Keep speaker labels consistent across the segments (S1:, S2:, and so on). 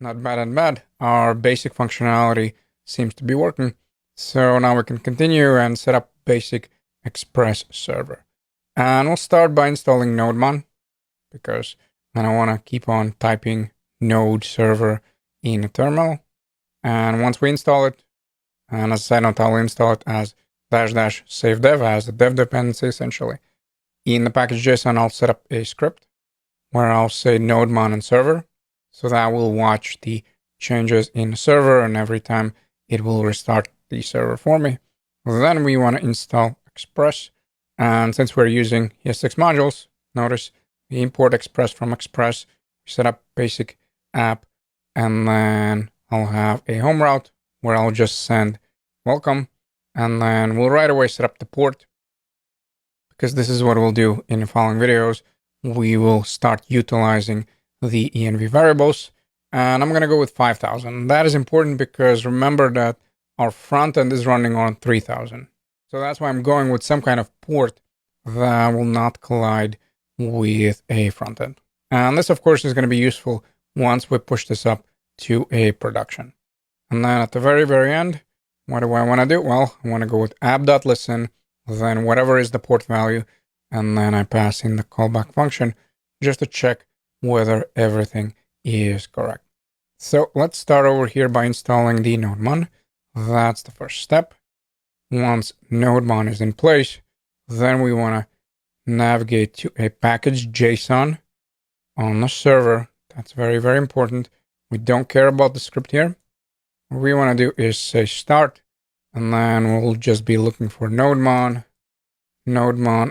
S1: Not bad, not bad. Our basic functionality seems to be working. So now we can continue and set up basic Express server. And we'll start by installing Nodemon because I don't want to keep on typing node server in a terminal. And once we install it, and as a side note, I'll install it as -- save dev as a dev dependency essentially. In the package.json, I'll set up a script where I'll say Nodemon and server. So that will watch the changes in the server, and every time it will restart the server for me. Then we want to install Express. And since we're using ES6 modules, notice we import Express from Express, we set up basic app, and then I'll have a home route where I'll just send welcome, and then we'll right away set up the port because this is what we'll do in the following videos. We will start utilizing the env variables, and I'm going to go with 5,000. That is important because remember that our front end is running on 3,000. So that's why I'm going with some kind of port that will not collide with a front end. And this, of course, is going to be useful once we push this up to a production. And then at the very, very end, what do I want to do? Well, I want to go with app.listen, then whatever is the port value, and then I pass in the callback function just to check whether everything is correct. So let's start over here by installing the Nodemon. That's the first step. Once Nodemon is in place, then we want to navigate to a package.json on the server. That's very, very important. We don't care about the script here. What we want to do is say start, and then we'll just be looking for Nodemon,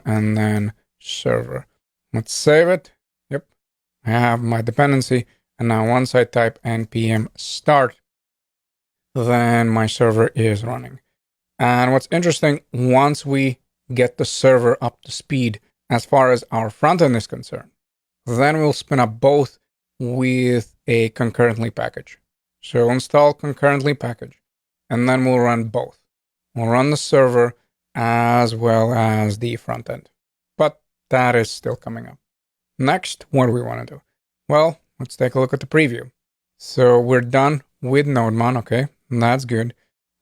S1: and then server. Let's save it. Yep, I have my dependency, and now once I type npm start, then my server is running. And what's interesting, once we get the server up to speed as far as our front end is concerned, then we'll spin up both with a concurrently package. So install concurrently package, and then we'll run both. We'll run the server as well as the front end. But that is still coming up. Next, what do we want to do? Well, let's take a look at the preview. So we're done with Nodemon, okay, that's good.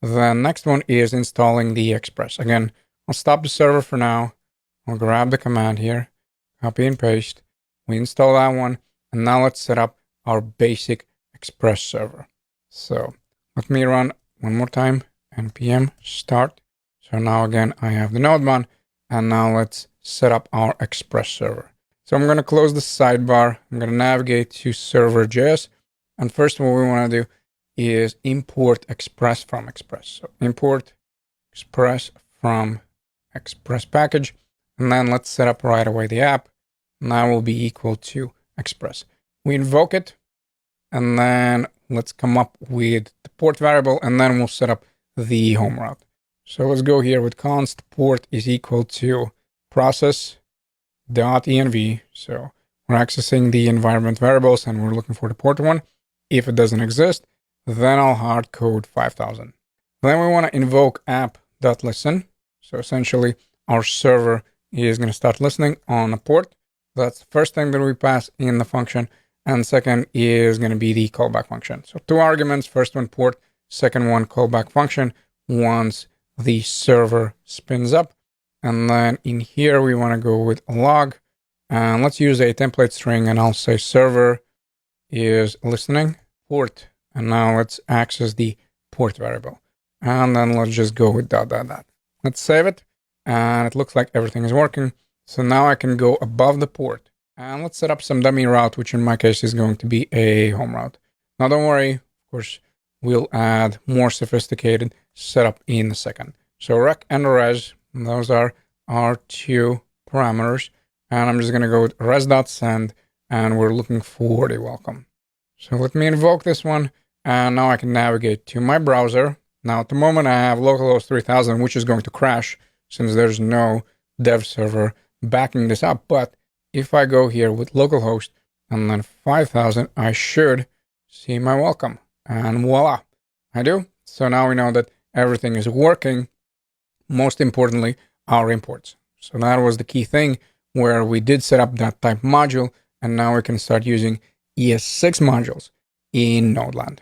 S1: The next one is installing the Express. Again, I'll stop the server for now. I'll grab the command here, copy and paste. We install that one, and now let's set up our basic Express server. So let me run one more time, npm start. So now again, I have the Nodemon, and now let's set up our Express server. So I'm going to close the sidebar. I'm going to navigate to server.js. And first, what we want to do is import Express from Express. So import Express from Express package. And then let's set up right away the app. And that will be equal to Express. We invoke it. And then let's come up with the port variable. And then we'll set up the home route. So let's go here with const port is equal to process.env. So we're accessing the environment variables and we're looking for the port one. If it doesn't exist, then I'll hard code 5,000. Then we want to invoke app.listen. So essentially our server is going to start listening on a port. That's the first thing that we pass in the function. And second is going to be the callback function. So 2 arguments, first one port, second one callback function once the server spins up. And then in here, we want to go with a log. And let's use a template string, and I'll say server is listening port. And now let's access the port variable. And then let's just go with ... Let's save it. And it looks like everything is working. So now I can go above the port. And let's set up some dummy route, which in my case is going to be a home route. Now don't worry, of course, we'll add more sophisticated setup in a second. So rec and res, those are our 2 parameters. And I'm just going to go with res.send, and we're looking for the welcome. So let me invoke this one, and now I can navigate to my browser. Now at the moment I have localhost 3000, which is going to crash since there's no dev server backing this up. But if I go here with localhost and then 5000, I should see my welcome. And voila, I do. So now we know that everything is working. Most importantly, our imports. So that was the key thing where we did set up that type module, and now we can start using ES6 modules. in Nodeland.